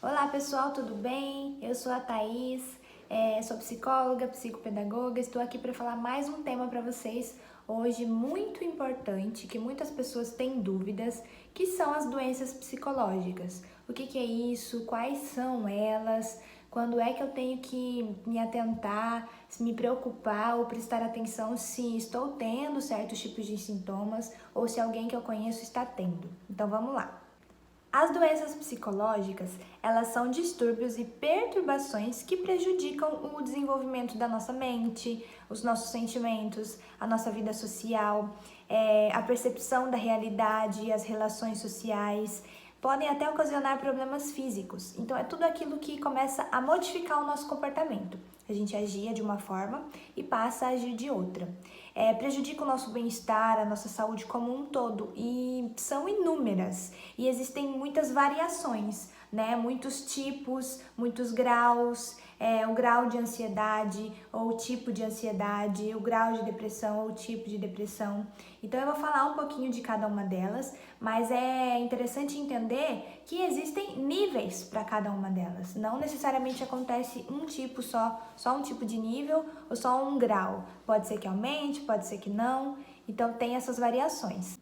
Olá pessoal, tudo bem? Eu sou a Thaís, sou psicóloga, psicopedagoga, estou aqui para falar mais um tema para vocês hoje muito importante, que muitas pessoas têm dúvidas, que são as doenças psicológicas. O que é isso? Quais são elas? Quando é que eu tenho que me atentar, me preocupar ou prestar atenção se estou tendo certos tipos de sintomas ou se alguém que eu conheço está tendo? Então vamos lá. As doenças psicológicas, elas são distúrbios e perturbações que prejudicam o desenvolvimento da nossa mente, os nossos sentimentos, a nossa vida social, a percepção da realidade, as relações sociais, podem até ocasionar problemas físicos. Então, é tudo aquilo que começa a modificar o nosso comportamento. A gente agia de uma forma e passa a agir de outra. Prejudica o nosso bem-estar, a nossa saúde como um todo e são inúmeras e existem muitas variações, né? Muitos tipos, muitos graus, o grau de ansiedade ou o tipo de ansiedade, o grau de depressão ou o tipo de depressão. Então eu vou falar um pouquinho de cada uma delas, mas é interessante entender que existem níveis para cada uma delas. Não necessariamente acontece um tipo só um tipo de nível ou só um grau. Pode ser que aumente, pode ser que não. Então tem essas variações.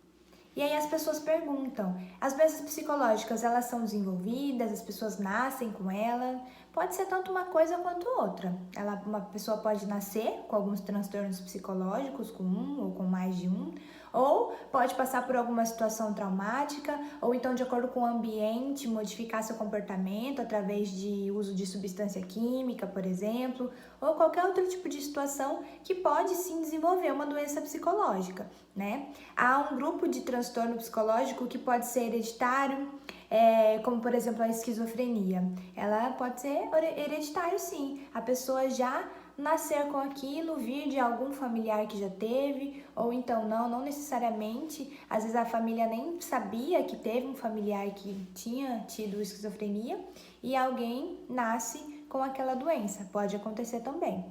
E aí as pessoas perguntam, as doenças psicológicas, elas são desenvolvidas, as pessoas nascem com ela? Pode ser tanto uma coisa quanto outra. Uma pessoa pode nascer com alguns transtornos psicológicos, com um ou com mais de um, ou pode passar por alguma situação traumática, ou então de acordo com o ambiente, modificar seu comportamento através de uso de substância química, por exemplo, ou qualquer outro tipo de situação que pode sim desenvolver uma doença psicológica, né? Há um grupo de transtorno psicológico que pode ser hereditário, como por exemplo a esquizofrenia. Ela pode ser hereditário sim, a pessoa já nascer com aquilo, vir de algum familiar que já teve, ou então não necessariamente, às vezes a família nem sabia que teve um familiar que tinha tido esquizofrenia e alguém nasce com aquela doença, pode acontecer também.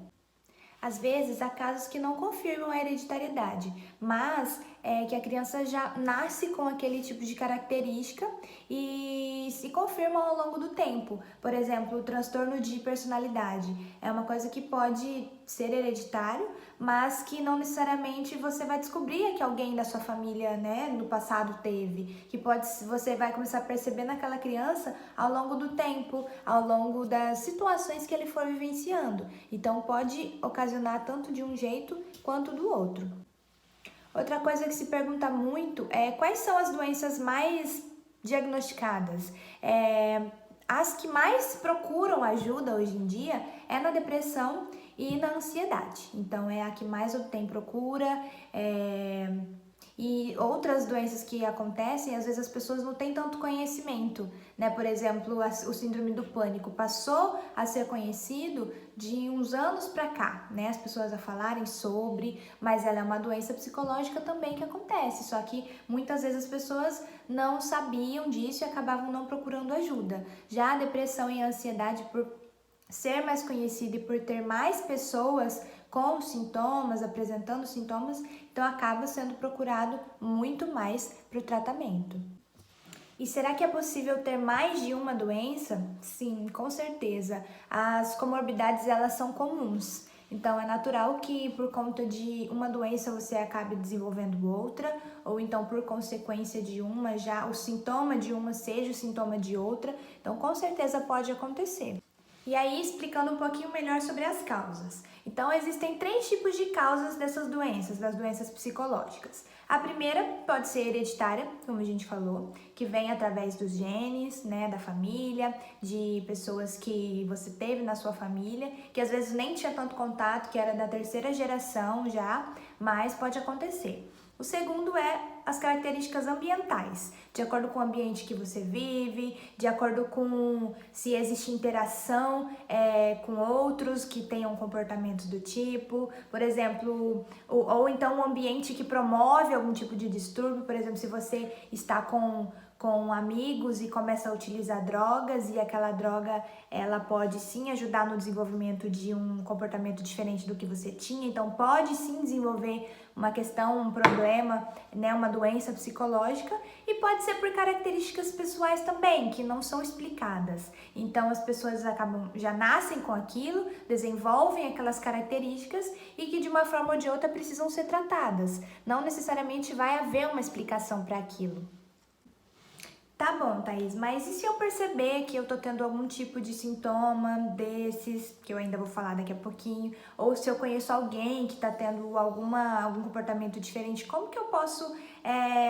Às vezes, há casos que não confirmam a hereditariedade, mas que a criança já nasce com aquele tipo de característica e se confirmam ao longo do tempo. Por exemplo, o transtorno de personalidade é uma coisa que pode ser hereditário, mas que não necessariamente você vai descobrir que alguém da sua família, né, no passado teve, você vai começar a perceber naquela criança ao longo do tempo, ao longo das situações que ele for vivenciando. Então pode ocasionar tanto de um jeito quanto do outro. Outra coisa que se pergunta muito é quais são as doenças mais diagnosticadas. As que mais procuram ajuda hoje em dia é na depressão e na ansiedade. Então é a que mais tem procura. E outras doenças que acontecem, às vezes as pessoas não têm tanto conhecimento, né? Por exemplo, o síndrome do pânico passou a ser conhecido de uns anos para cá, né? As pessoas a falarem sobre, mas ela é uma doença psicológica também que acontece, só que muitas vezes as pessoas não sabiam disso e acabavam não procurando ajuda. Já a depressão e a ansiedade, por ser mais conhecida e por ter mais pessoas com sintomas, apresentando sintomas, então acaba sendo procurado muito mais para o tratamento. E será que é possível ter mais de uma doença? Sim, com certeza. As comorbidades, elas são comuns. Então, é natural que por conta de uma doença você acabe desenvolvendo outra, ou então por consequência de uma, já o sintoma de uma seja o sintoma de outra. Então, com certeza pode acontecer. E aí, explicando um pouquinho melhor sobre as causas. Então, existem 3 tipos de causas dessas doenças, das doenças psicológicas. A primeira pode ser hereditária, como a gente falou, que vem através dos genes, né, da família, de pessoas que você teve na sua família, que às vezes nem tinha tanto contato, que era da terceira geração já, mas pode acontecer. O segundo é as características ambientais, de acordo com o ambiente que você vive, de acordo com se existe interação com outros que tenham comportamentos do tipo, por exemplo, ou então um ambiente que promove algum tipo de distúrbio, por exemplo, se você está com com amigos e começa a utilizar drogas, e aquela droga ela pode sim ajudar no desenvolvimento de um comportamento diferente do que você tinha, então pode sim desenvolver uma questão, um problema, né, uma doença psicológica, e pode ser por características pessoais também, que não são explicadas. Então as pessoas já nascem com aquilo, desenvolvem aquelas características e que de uma forma ou de outra precisam ser tratadas. Não necessariamente vai haver uma explicação para aquilo. Tá bom, Thaís, mas e se eu perceber que eu tô tendo algum tipo de sintoma desses, que eu ainda vou falar daqui a pouquinho, ou se eu conheço alguém que tá tendo algum comportamento diferente, como que eu posso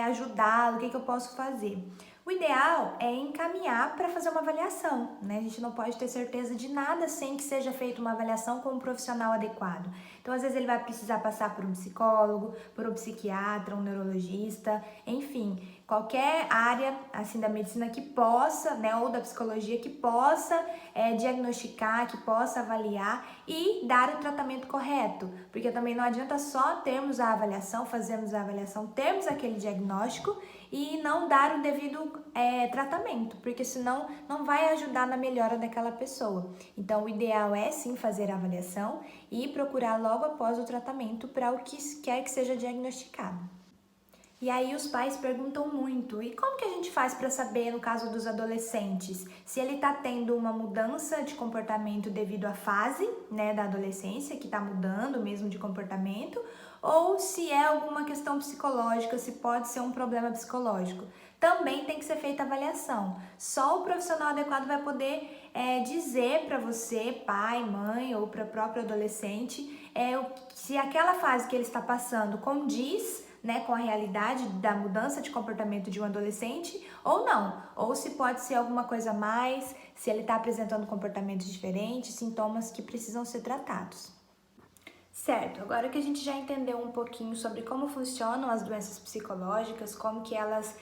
ajudá-lo? O que eu posso fazer? O ideal é encaminhar para fazer uma avaliação, né? A gente não pode ter certeza de nada sem que seja feita uma avaliação com um profissional adequado. Então, às vezes, ele vai precisar passar por um psicólogo, por um psiquiatra, um neurologista, enfim, qualquer área assim da medicina que possa, né, ou da psicologia que possa diagnosticar, que possa avaliar e dar o tratamento correto, porque também não adianta só termos a avaliação, fazermos a avaliação, termos aquele diagnóstico e não dar o devido tratamento, porque senão não vai ajudar na melhora daquela pessoa. Então, o ideal é sim fazer a avaliação e procurar logo após o tratamento para o que quer que seja diagnosticado. E aí os pais perguntam muito, e como que a gente faz para saber, no caso dos adolescentes, se ele está tendo uma mudança de comportamento devido à fase, né, da adolescência, que está mudando mesmo de comportamento, ou se é alguma questão psicológica, se pode ser um problema psicológico. Também tem que ser feita a avaliação. Só o profissional adequado vai poder dizer para você, pai, mãe ou para o próprio adolescente, se aquela fase que ele está passando condiz, né, com a realidade da mudança de comportamento de um adolescente ou não, ou se pode ser alguma coisa a mais, se ele está apresentando comportamentos diferentes, sintomas que precisam ser tratados. Certo, agora que a gente já entendeu um pouquinho sobre como funcionam as doenças psicológicas, como que elas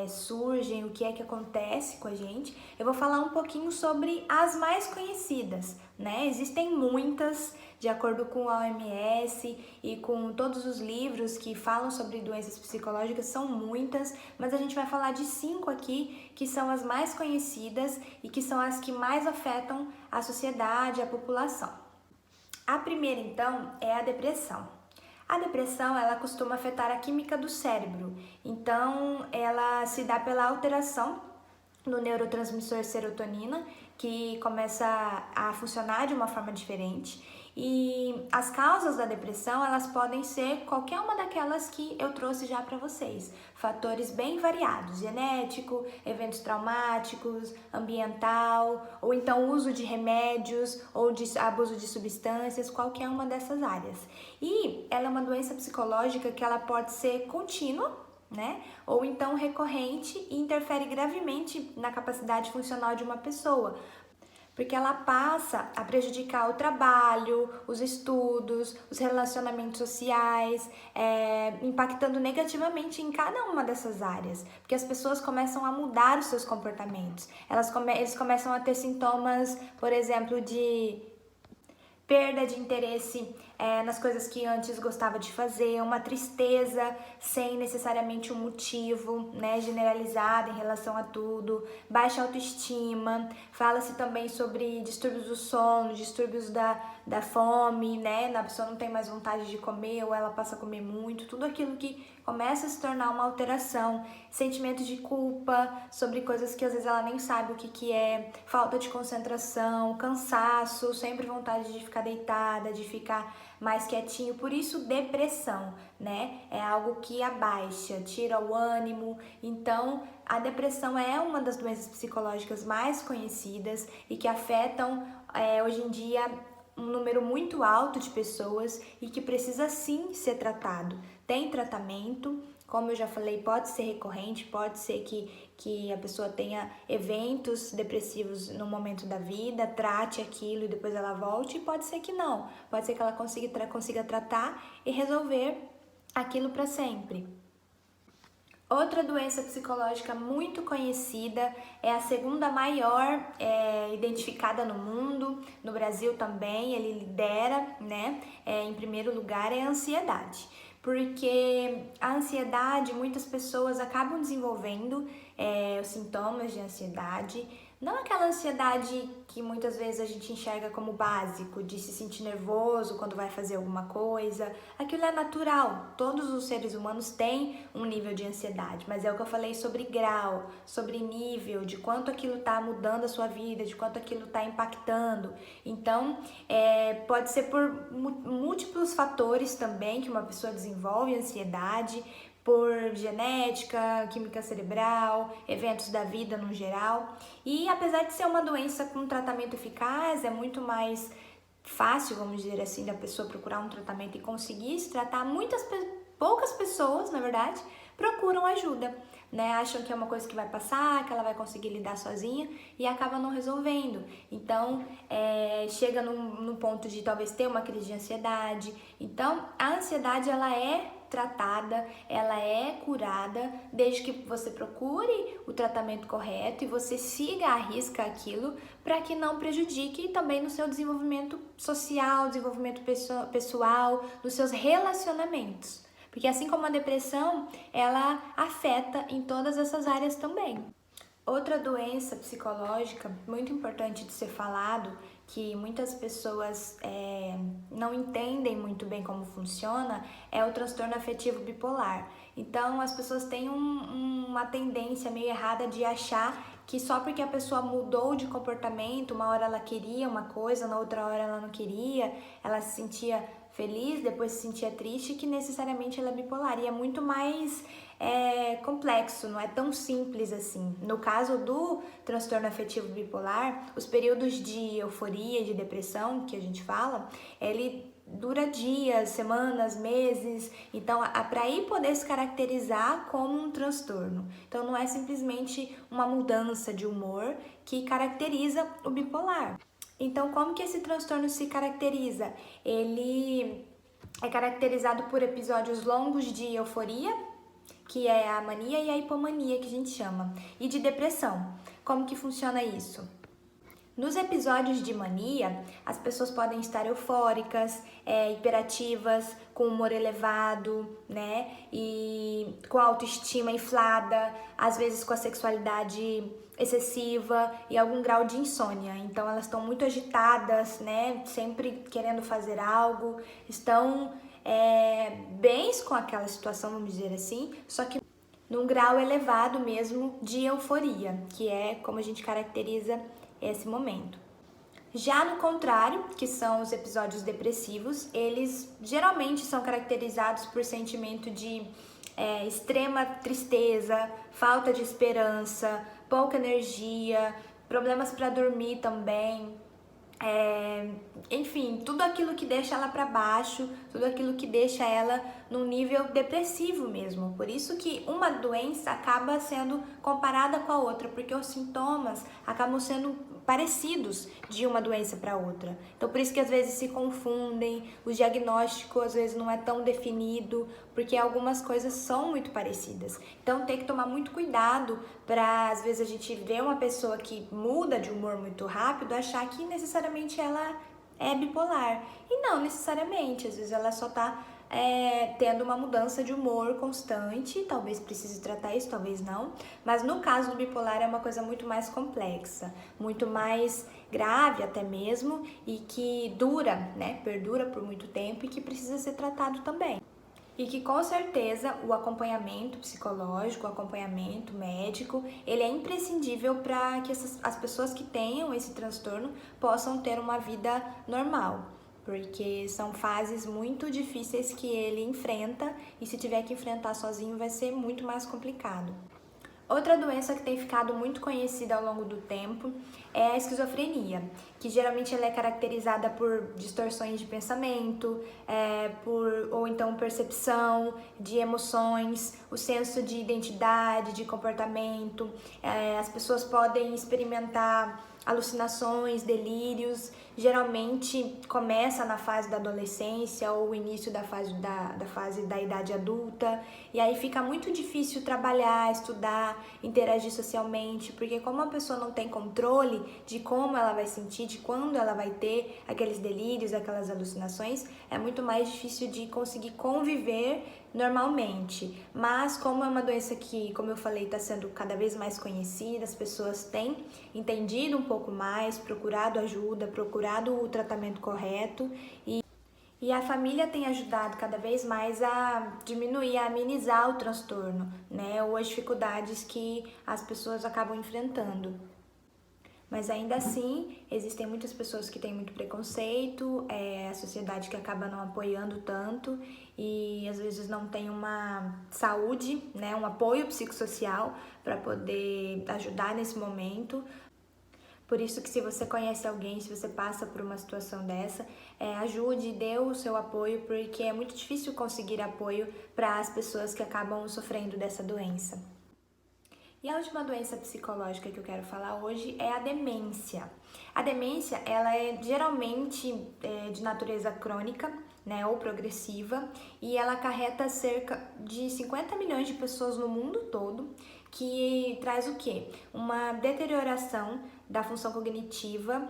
surgem, o que é que acontece com a gente, eu vou falar um pouquinho sobre as mais conhecidas, né? Existem muitas, de acordo com a OMS e com todos os livros que falam sobre doenças psicológicas, são muitas, mas a gente vai falar de 5 aqui, que são as mais conhecidas e que são as que mais afetam a sociedade, a população. A primeira, então, é a depressão. A depressão, ela costuma afetar a química do cérebro. Então, ela se dá pela alteração no neurotransmissor serotonina, que começa a funcionar de uma forma diferente. E as causas da depressão, elas podem ser qualquer uma daquelas que eu trouxe já para vocês. Fatores bem variados, genético, eventos traumáticos, ambiental, ou então uso de remédios ou de abuso de substâncias, qualquer uma dessas áreas. E ela é uma doença psicológica que ela pode ser contínua, né? Ou então recorrente e interfere gravemente na capacidade funcional de uma pessoa, porque ela passa a prejudicar o trabalho, os estudos, os relacionamentos sociais, impactando negativamente em cada uma dessas áreas, porque as pessoas começam a mudar os seus comportamentos, eles começam a ter sintomas, por exemplo, de perda de interesse nas coisas que antes gostava de fazer, uma tristeza sem necessariamente um motivo, né, generalizada em relação a tudo, baixa autoestima, fala-se também sobre distúrbios do sono, distúrbios da fome, né, a pessoa não tem mais vontade de comer ou ela passa a comer muito, tudo aquilo que começa a se tornar uma alteração, sentimento de culpa sobre coisas que às vezes ela nem sabe o que é, falta de concentração, cansaço, sempre vontade de ficar deitada, de ficar mais quietinho, por isso depressão, né? É algo que abaixa, tira o ânimo. Então, a depressão é uma das doenças psicológicas mais conhecidas e que afetam hoje em dia um número muito alto de pessoas e que precisa sim ser tratado. Tem tratamento, como eu já falei, pode ser recorrente, pode ser que a pessoa tenha eventos depressivos no momento da vida, trate aquilo e depois ela volte, e pode ser que não, pode ser que ela consiga tratar e resolver aquilo para sempre. Outra doença psicológica muito conhecida, é a segunda maior identificada no mundo, no Brasil também, ele lidera, né? Em primeiro lugar é a ansiedade, porque a ansiedade muitas pessoas acabam desenvolvendo os sintomas de ansiedade. Não aquela ansiedade que muitas vezes a gente enxerga como básico, de se sentir nervoso quando vai fazer alguma coisa. Aquilo é natural, todos os seres humanos têm um nível de ansiedade, mas é o que eu falei sobre grau, sobre nível, de quanto aquilo está mudando a sua vida, de quanto aquilo está impactando. Então, pode ser por múltiplos fatores também que uma pessoa desenvolve ansiedade, por genética, química cerebral, eventos da vida no geral. E apesar de ser uma doença com tratamento eficaz, é muito mais fácil, vamos dizer assim, da pessoa procurar um tratamento e conseguir se tratar. Poucas pessoas, na verdade, procuram ajuda, né? Acham que é uma coisa que vai passar, que ela vai conseguir lidar sozinha e acaba não resolvendo. Então, chega num ponto de talvez ter uma crise de ansiedade. Então, a ansiedade, ela é tratada, ela é curada desde que você procure o tratamento correto e você siga à risca aquilo para que não prejudique também no seu desenvolvimento social, desenvolvimento pessoal, nos seus relacionamentos. Porque assim como a depressão, ela afeta em todas essas áreas também. Outra doença psicológica muito importante de ser falado, que muitas pessoas não entendem muito bem como funciona, é o transtorno afetivo bipolar. Então, as pessoas têm uma tendência meio errada de achar que só porque a pessoa mudou de comportamento, uma hora ela queria uma coisa, na outra hora ela não queria, ela se sentia feliz, depois se sentia triste, que necessariamente ela é bipolar. E é muito mais complexo, não é tão simples assim. No caso do transtorno afetivo bipolar, os períodos de euforia e de depressão, que a gente fala, ele dura dias, semanas, meses. Então, para aí poder se caracterizar como um transtorno. Então, não é simplesmente uma mudança de humor que caracteriza o bipolar. Então, como que esse transtorno se caracteriza? Ele é caracterizado por episódios longos de euforia, que é a mania, e a hipomania, que a gente chama, e de depressão. Como que funciona isso? Nos episódios de mania, as pessoas podem estar eufóricas, hiperativas, com humor elevado, né? E com a autoestima inflada, às vezes com a sexualidade excessiva e algum grau de insônia. Então elas estão muito agitadas, né? Sempre querendo fazer algo, estão bens com aquela situação, vamos dizer assim, só que num grau elevado mesmo de euforia, que é como a gente caracteriza esse momento. Já no contrário, que são os episódios depressivos, eles geralmente são caracterizados por sentimento de extrema tristeza, falta de esperança, pouca energia, problemas para dormir também. Enfim, tudo aquilo que deixa ela para baixo, tudo aquilo que deixa ela num nível depressivo mesmo. Por isso que uma doença acaba sendo comparada com a outra, porque os sintomas acabam sendo parecidos de uma doença para outra. Então, por isso que às vezes se confundem, o diagnóstico às vezes não é tão definido, porque algumas coisas são muito parecidas. Então, tem que tomar muito cuidado para, às vezes, a gente ver uma pessoa que muda de humor muito rápido, achar que necessariamente ela é bipolar. E não necessariamente, às vezes ela só tá tendo uma mudança de humor constante, talvez precise tratar isso, talvez não, mas no caso do bipolar é uma coisa muito mais complexa, muito mais grave até mesmo, e que dura, né, perdura por muito tempo e que precisa ser tratado também. E que com certeza o acompanhamento psicológico, o acompanhamento médico, ele é imprescindível para que as pessoas que tenham esse transtorno possam ter uma vida normal. Porque são fases muito difíceis que ele enfrenta e se tiver que enfrentar sozinho vai ser muito mais complicado. Outra doença que tem ficado muito conhecida ao longo do tempo é a esquizofrenia, que geralmente ela é caracterizada por distorções de pensamento, ou então percepção de emoções, o senso de identidade, de comportamento. As pessoas podem experimentar alucinações, delírios, geralmente começa na fase da adolescência ou início da fase da idade adulta, e aí fica muito difícil trabalhar, estudar, interagir socialmente, porque como a pessoa não tem controle de como ela vai sentir, de quando ela vai ter aqueles delírios, aquelas alucinações, é muito mais difícil de conseguir conviver normalmente. Mas como é uma doença que, como eu falei, está sendo cada vez mais conhecida, as pessoas têm entendido um pouco mais, procurado ajuda, procurado o tratamento correto e a família tem ajudado cada vez mais a diminuir, a amenizar o transtorno, né, ou as dificuldades que as pessoas acabam enfrentando. Mas ainda assim, existem muitas pessoas que têm muito preconceito, a sociedade que acaba não apoiando tanto e às vezes não tem uma saúde, né, um apoio psicossocial para poder ajudar nesse momento. Por isso que se você conhece alguém, se você passa por uma situação dessa, ajude, dê o seu apoio, porque é muito difícil conseguir apoio para as pessoas que acabam sofrendo dessa doença. E a última doença psicológica que eu quero falar hoje é a demência. A demência, ela é geralmente de natureza crônica, né, ou progressiva, e ela acarreta cerca de 50 milhões de pessoas no mundo todo, que traz o quê? Uma deterioração da função cognitiva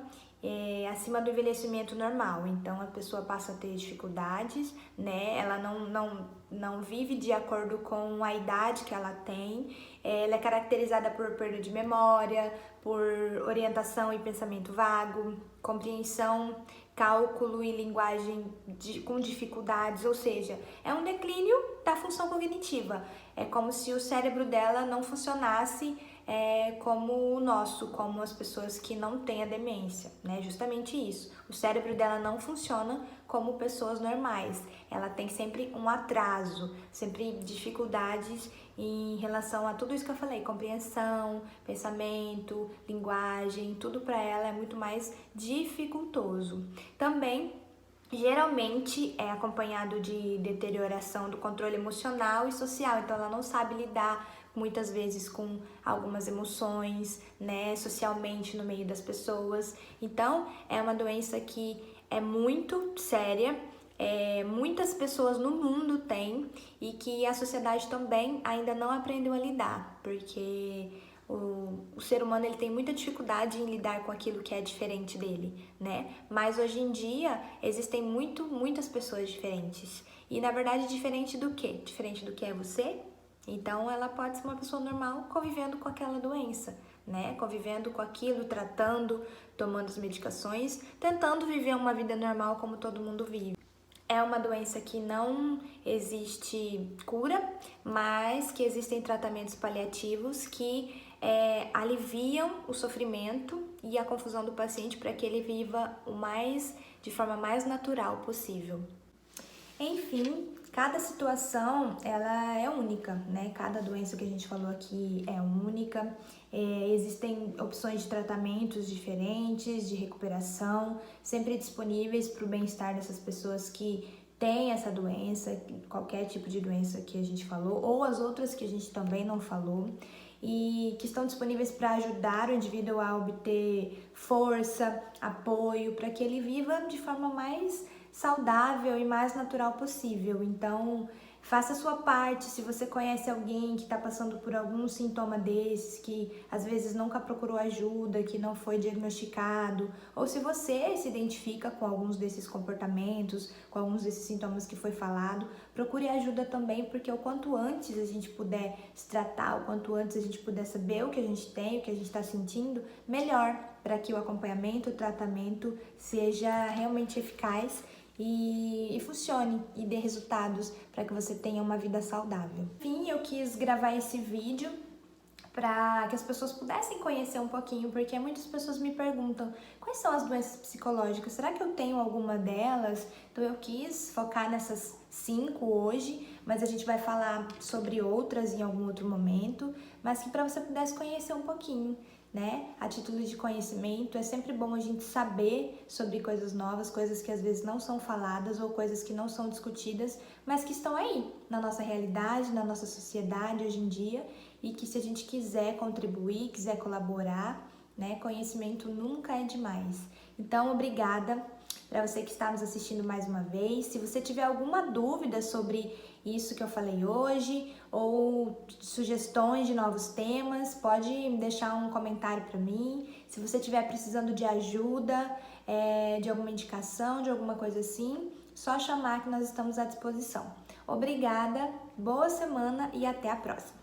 acima do envelhecimento normal. Então a pessoa passa a ter dificuldades, né? Ela não vive de acordo com a idade que ela tem. Ela é caracterizada por perda de memória, por orientação e pensamento vago, compreensão, cálculo e linguagem com dificuldades, ou seja, é um declínio da função cognitiva. É como se o cérebro dela não funcionasse como o nosso, como as pessoas que não têm a demência, né? Justamente isso. O cérebro dela não funciona como pessoas normais. Ela tem sempre um atraso, sempre dificuldades em relação a tudo isso que eu falei, compreensão, pensamento, linguagem, tudo para ela é muito mais dificultoso. Também geralmente é acompanhado de deterioração do controle emocional e social, então ela não sabe lidar muitas vezes com algumas emoções, né, socialmente no meio das pessoas. Então é uma doença que é muito séria, muitas pessoas no mundo têm e que a sociedade também ainda não aprendeu a lidar, porque o ser humano ele tem muita dificuldade em lidar com aquilo que é diferente dele, né? Mas hoje em dia existem muitas pessoas diferentes. E na verdade diferente do quê? Diferente do que é você? Então ela pode ser uma pessoa normal convivendo com aquela doença, né? Convivendo com aquilo, tratando, tomando as medicações, tentando viver uma vida normal como todo mundo vive. É uma doença que não existe cura, mas que existem tratamentos paliativos que aliviam o sofrimento e a confusão do paciente para que ele viva de forma mais natural possível. Enfim, cada situação ela é única, né? Cada doença que a gente falou aqui é única. Existem opções de tratamentos diferentes, de recuperação, sempre disponíveis para o bem-estar dessas pessoas que têm essa doença, qualquer tipo de doença que a gente falou, ou as outras que a gente também não falou, e que estão disponíveis para ajudar o indivíduo a obter força, apoio, para que ele viva de forma mais saudável e mais natural possível. Então, faça a sua parte. Se você conhece alguém que está passando por algum sintoma desses, que às vezes nunca procurou ajuda, que não foi diagnosticado, ou se você se identifica com alguns desses comportamentos, com alguns desses sintomas que foi falado, procure ajuda também, porque o quanto antes a gente puder se tratar, o quanto antes a gente puder saber o que a gente tem, o que a gente está sentindo, melhor, para que o acompanhamento, o tratamento seja realmente eficaz e funcione e dê resultados para que você tenha uma vida saudável. Enfim, eu quis gravar esse vídeo para que as pessoas pudessem conhecer um pouquinho, porque muitas pessoas me perguntam quais são as doenças psicológicas, será que eu tenho alguma delas? Então eu quis focar nessas 5 hoje, mas a gente vai falar sobre outras em algum outro momento, mas que para você pudesse conhecer um pouquinho, né? A título de conhecimento, é sempre bom a gente saber sobre coisas novas, coisas que às vezes não são faladas ou coisas que não são discutidas, mas que estão aí na nossa realidade, na nossa sociedade hoje em dia, e que se a gente quiser contribuir, quiser colaborar, né? Conhecimento nunca é demais. Então, obrigada para você que está nos assistindo mais uma vez. Se você tiver alguma dúvida sobre isso que eu falei hoje ou sugestões de novos temas, pode deixar um comentário para mim. Se você estiver precisando de ajuda, de alguma indicação, de alguma coisa assim, só chamar que nós estamos à disposição. Obrigada, boa semana e até a próxima!